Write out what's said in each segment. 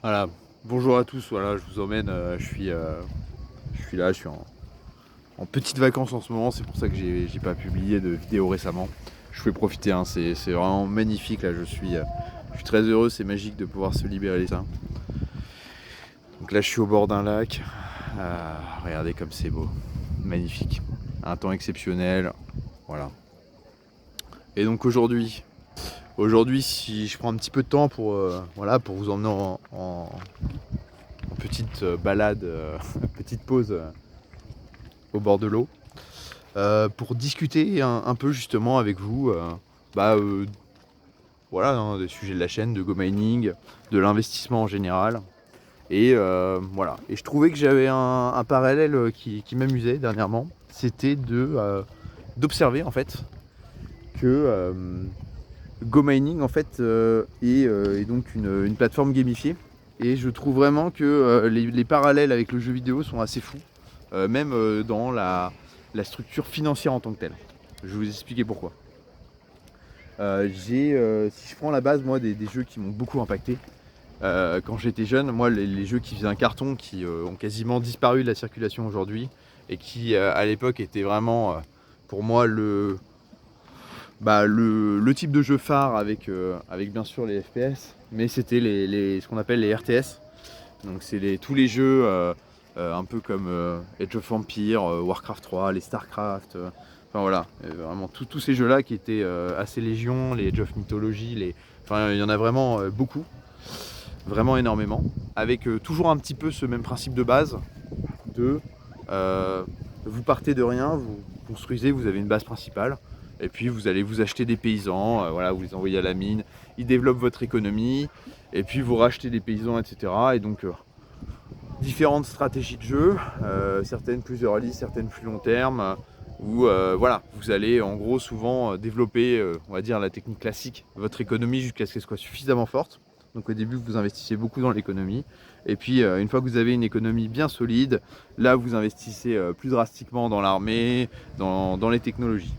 Voilà, bonjour à tous, voilà, je vous emmène, je suis là, je suis en petites vacances en ce moment, c'est pour ça que j'ai pas publié de vidéo récemment. Je vous fais profiter, hein, c'est vraiment magnifique là, je suis très heureux, c'est magique de pouvoir se libérer les seins. Donc là je suis au bord d'un lac, regardez comme c'est beau, magnifique, un temps exceptionnel, voilà. Et donc aujourd'hui, si je prends un petit peu de temps pour, voilà, pour vous emmener en petite balade, petite pause au bord de l'eau, pour discuter un peu justement avec vous, bah, voilà, hein, des sujets de la chaîne, de GoMining, de l'investissement en général. Et voilà. Et je trouvais que j'avais un parallèle qui m'amusait dernièrement. C'était d'observer en fait que GoMining en fait est donc une plateforme gamifiée. Et je trouve vraiment que les parallèles avec le jeu vidéo sont assez fous, même dans la structure financière en tant que telle. Je vais vous expliquer pourquoi. Si je prends la base moi des jeux qui m'ont beaucoup impacté, quand j'étais jeune, moi les jeux qui faisaient un carton, qui ont quasiment disparu de la circulation aujourd'hui, et qui à l'époque étaient vraiment pour moi le type de jeu phare avec bien sûr les FPS, mais c'était ce qu'on appelle les RTS. Donc c'est tous les jeux un peu comme Age of Empires, Warcraft 3, les Starcraft, enfin voilà, vraiment tous ces jeux là qui étaient assez légion, les Age of Mythology, enfin il y en a vraiment beaucoup, vraiment énormément, avec toujours un petit peu ce même principe de base de euh, vous partez de rien, vous construisez, vous avez une base principale, et puis vous allez vous acheter des paysans, voilà, vous les envoyez à la mine, ils développent votre économie, et puis vous rachetez des paysans, etc. Et donc différentes stratégies de jeu, certaines plus early, certaines plus long terme, où voilà, vous allez en gros souvent développer, on va dire la technique classique, votre économie jusqu'à ce qu'elle soit suffisamment forte. Donc au début vous investissez beaucoup dans l'économie, et puis une fois que vous avez une économie bien solide, là vous investissez plus drastiquement dans l'armée, dans les technologies.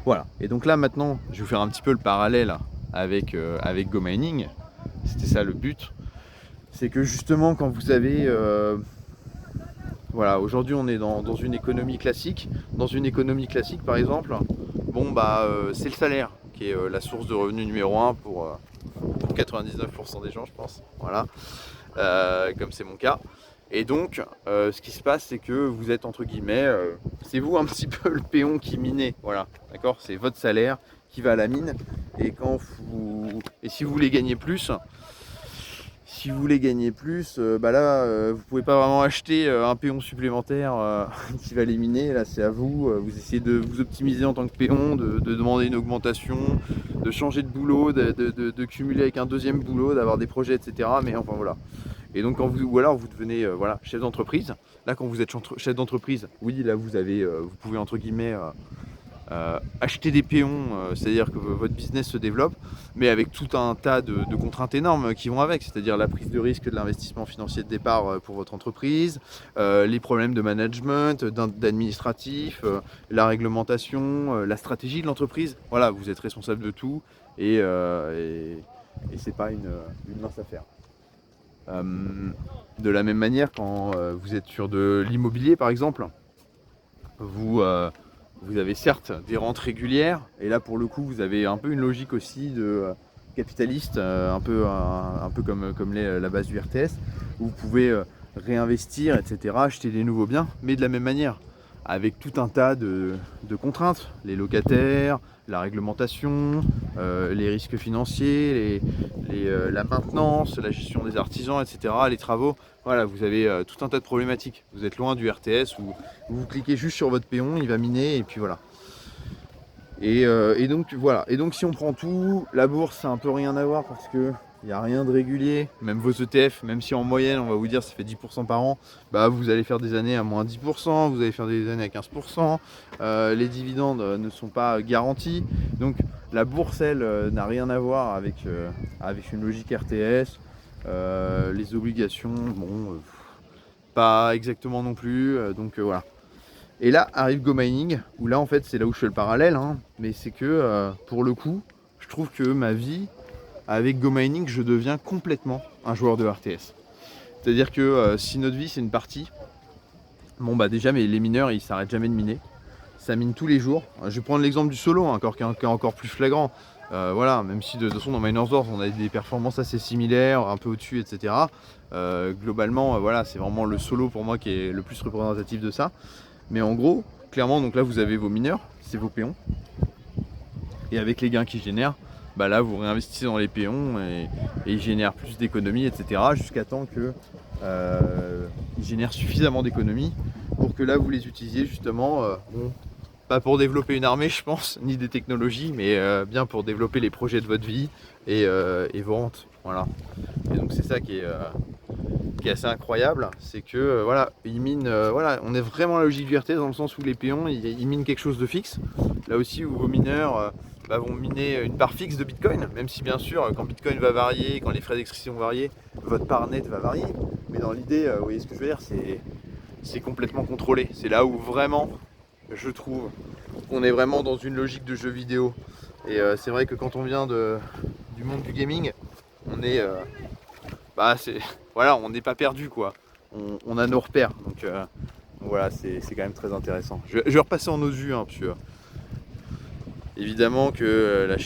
Voilà, et donc là maintenant je vais vous faire un petit peu le parallèle avec GoMining, c'était ça le but. C'est que justement quand vous avez voilà, aujourd'hui on est dans une économie classique. Dans une économie classique par exemple, bon bah c'est le salaire qui est la source de revenu numéro un pour 99% des gens je pense. Voilà, comme c'est mon cas. Et donc ce qui se passe c'est que vous êtes entre guillemets, c'est vous un petit peu le péon qui minait. Voilà, d'accord, c'est votre salaire qui va à la mine. Et si vous voulez gagner plus, bah là, vous pouvez pas vraiment acheter un péon supplémentaire qui va l'éliminer. Là, c'est à vous. Vous essayez de vous optimiser en tant que péon, de demander une augmentation, de changer de boulot, de cumuler avec un deuxième boulot, d'avoir des projets, etc. Mais enfin voilà. Et donc, ou alors vous devenez voilà, chef d'entreprise. Là, quand vous êtes chef d'entreprise, oui, là vous pouvez entre guillemets acheter des péons, c'est-à-dire que votre business se développe, mais avec tout un tas de contraintes énormes qui vont avec, c'est-à-dire la prise de risque de l'investissement financier de départ pour votre entreprise, les problèmes de management, d'administratif, la réglementation, la stratégie de l'entreprise. Voilà, vous êtes responsable de tout et c'est pas une mince affaire. De la même manière, quand vous êtes sur de l'immobilier par exemple, vous avez certes des rentes régulières, et là pour le coup vous avez un peu une logique aussi de capitaliste, un peu comme la base du RTS, où vous pouvez réinvestir, etc., acheter des nouveaux biens, mais de la même manière, avec tout un tas de contraintes, les locataires, la réglementation, les risques financiers, la maintenance, la gestion des artisans, etc., les travaux. Voilà, vous avez tout un tas de problématiques. Vous êtes loin du RTS où vous cliquez juste sur votre péon, il va miner, et puis voilà. Et donc voilà. Et donc si on prend tout, la bourse c'est un peu rien à voir parce que il n'y a rien de régulier. Même vos ETF, même si en moyenne on va vous dire ça fait 10% par an, bah vous allez faire des années à moins 10%, vous allez faire des années à 15%. Les dividendes ne sont pas garantis. Donc la bourse elle n'a rien à voir avec une logique RTS. Les obligations, bon, pas exactement non plus. Donc voilà. Et là arrive GoMining, où là en fait c'est là où je fais le parallèle, hein, mais c'est que pour le coup, je trouve que ma vie avec Go Mining, je deviens complètement un joueur de RTS. C'est-à-dire que si notre vie c'est une partie, bon bah déjà mais les mineurs ils s'arrêtent jamais de miner. Ça mine tous les jours. Je vais prendre l'exemple du solo, hein, qui est encore plus flagrant. Voilà, même si de toute façon dans Miners Wars on a des performances assez similaires, un peu au-dessus, etc. Globalement, voilà, c'est vraiment le solo pour moi qui est le plus représentatif de ça. Mais en gros, clairement, donc là vous avez vos mineurs, c'est vos péons. Et avec les gains qu'ils génèrent, bah là vous réinvestissez dans les péons et ils génèrent plus d'économies, etc. Jusqu'à temps que ils génèrent suffisamment d'économies pour que là vous les utilisiez justement, pas pour développer une armée je pense, ni des technologies, mais bien pour développer les projets de votre vie et vos rentes. Voilà. Et donc c'est ça qui est assez incroyable, c'est que voilà, ils minent, voilà, on est vraiment à la logique du RTS dans le sens où les péons ils minent quelque chose de fixe. Là aussi où vos mineurs vont miner une part fixe de Bitcoin, même si bien sûr quand Bitcoin va varier, quand les frais d'extraction vont varier, votre part net va varier. Mais dans l'idée, vous voyez ce que je veux dire, c'est complètement contrôlé. C'est là où vraiment, je trouve, qu'on est vraiment dans une logique de jeu vidéo. Et c'est vrai que quand on vient du monde du gaming, on est, voilà, on n'est pas perdu quoi. On a nos repères. Donc voilà, c'est quand même très intéressant. Je vais repasser en autre vue, hein, parce que évidemment que là,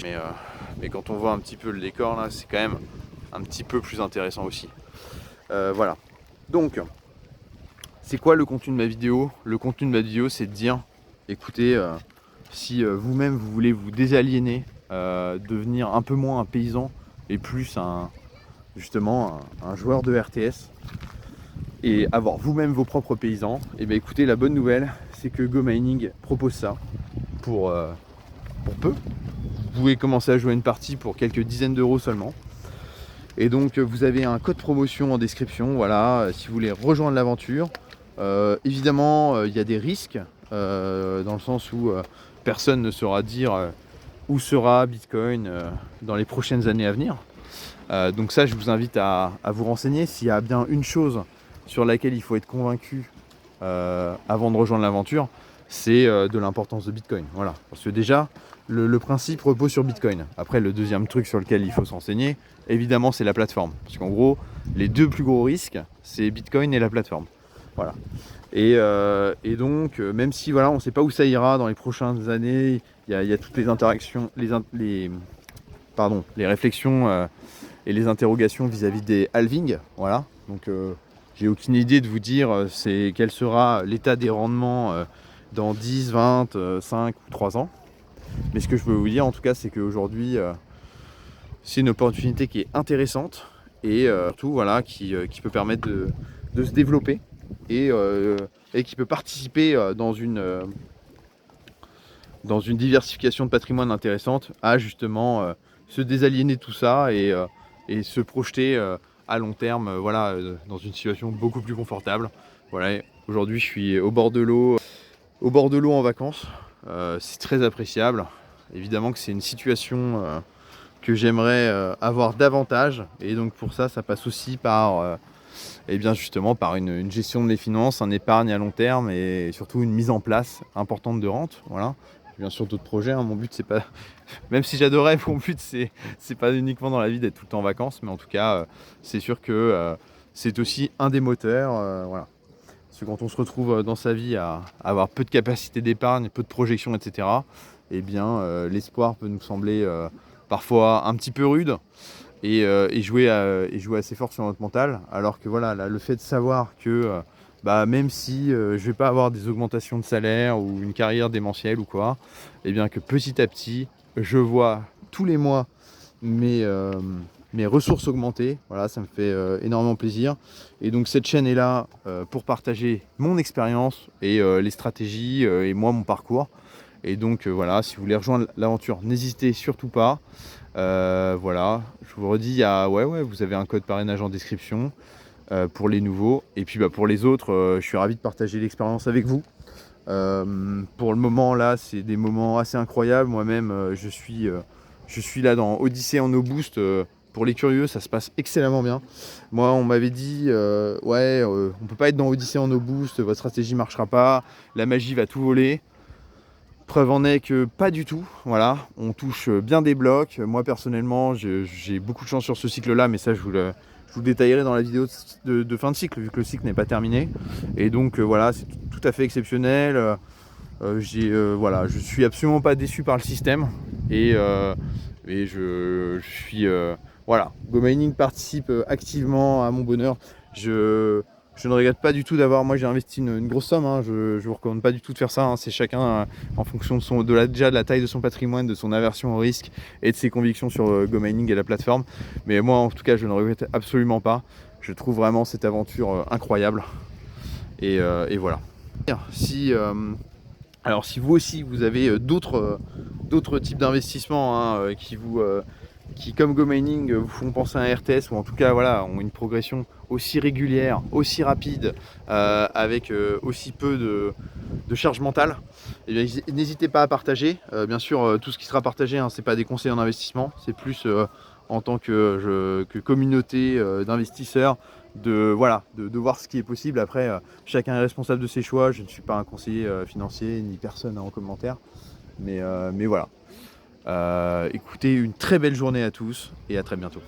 mais quand on voit un petit peu le décor là, c'est quand même un petit peu plus intéressant aussi. Voilà. Donc, c'est quoi le contenu de ma vidéo? Le contenu de ma vidéo, c'est de dire, écoutez, si vous-même vous voulez vous désaliéner, devenir un peu moins un paysan et plus justement un joueur de RTS et avoir vous-même vos propres paysans, et bien écoutez, la bonne nouvelle, c'est que Go Mining propose ça pour peu. Vous pouvez commencer à jouer une partie pour quelques dizaines d'euros seulement. Et donc vous avez un code promotion en description, voilà, si vous voulez rejoindre l'aventure. Évidemment, il y a des risques, dans le sens où personne ne saura dire où sera Bitcoin dans les prochaines années à venir. Donc ça, je vous invite à vous renseigner. S'il y a bien une chose sur laquelle il faut être convaincu avant de rejoindre l'aventure, c'est de l'importance de Bitcoin. Voilà. Parce que déjà, le principe repose sur Bitcoin. Après, le deuxième truc sur lequel il faut s'enseigner, évidemment, c'est la plateforme. Parce qu'en gros, les deux plus gros risques, c'est Bitcoin et la plateforme. Voilà. Et donc, même si voilà, on ne sait pas où ça ira dans les prochaines années, il y a toutes les interactions, les réflexions et les interrogations vis-à-vis des halvings. Voilà. Donc, j'ai aucune idée de vous dire quel sera l'état des rendements dans 10, 20, 5 ou 3 ans. Mais ce que je peux vous dire en tout cas, c'est qu'aujourd'hui, c'est une opportunité qui est intéressante et surtout voilà, qui peut permettre de se développer et qui peut participer dans une diversification de patrimoine intéressante à justement se désaliéner de tout ça et se projeter à long terme voilà, dans une situation beaucoup plus confortable. Voilà, aujourd'hui je suis au bord de l'eau en vacances. C'est très appréciable. Évidemment que c'est une situation que j'aimerais avoir davantage et donc pour ça, ça passe aussi par et bien justement par une gestion de mes finances, un épargne à long terme et surtout une mise en place importante de rente. Voilà. Bien sûr d'autres projets, hein. Mon but c'est pas, même si j'adorais, mon but c'est pas uniquement dans la vie d'être tout le temps en vacances, mais en tout cas c'est sûr que c'est aussi un des moteurs. Voilà. Parce que quand on se retrouve dans sa vie à avoir peu de capacité d'épargne, peu de projections, etc., eh bien l'espoir peut nous sembler parfois un petit peu rude et jouer assez fort sur notre mental. Alors que voilà, là, le fait de savoir que même si je vais pas avoir des augmentations de salaire ou une carrière démentielle ou quoi, eh bien que petit à petit, je vois tous les mois mes ressources augmenter. Voilà, ça me fait énormément plaisir. Et donc cette chaîne est là pour partager mon expérience et les stratégies et moi mon parcours. Et donc voilà, si vous voulez rejoindre l'aventure, n'hésitez surtout pas. Voilà, je vous redis, vous avez un code parrainage en description pour les nouveaux. Et puis pour les autres, je suis ravi de partager l'expérience avec vous. Pour le moment là, c'est des moments assez incroyables. Moi-même, je suis là dans Odyssée en no boost. Pour les curieux, ça se passe excellemment bien. Moi, on m'avait dit, on peut pas être dans Odyssée en no boost, votre stratégie marchera pas, la magie va tout voler. Preuve en est que pas du tout, voilà, on touche bien des blocs. Moi personnellement, j'ai beaucoup de chance sur ce cycle-là, mais ça je vous le détaillerai dans la vidéo de fin de cycle, vu que le cycle n'est pas terminé. Et donc voilà, c'est tout à fait exceptionnel. Voilà, je suis absolument pas déçu par le système. Et je suis... voilà, GoMining participe activement à mon bonheur. Je ne regrette pas du tout d'avoir, moi j'ai investi une grosse somme, hein. Je ne vous recommande pas du tout de faire ça, hein. C'est chacun en fonction déjà de la taille de son patrimoine, de son aversion au risque et de ses convictions sur GoMining et la plateforme. Mais moi en tout cas je ne regrette absolument pas. Je trouve vraiment cette aventure incroyable. Et voilà. Alors si vous aussi vous avez d'autres types d'investissements, hein, qui comme GoMining vous font penser à un RTS, ou en tout cas voilà, ont une progression aussi régulière, aussi rapide, avec aussi peu de charge mentale, eh bien, n'hésitez pas à partager. Bien sûr, tout ce qui sera partagé, hein, c'est pas des conseils en investissement, c'est plus en tant que communauté d'investisseurs, de voir ce qui est possible. Après, chacun est responsable de ses choix. Je ne suis pas un conseiller financier, ni personne en commentaire, mais voilà. Écoutez, une très belle journée à tous et à très bientôt.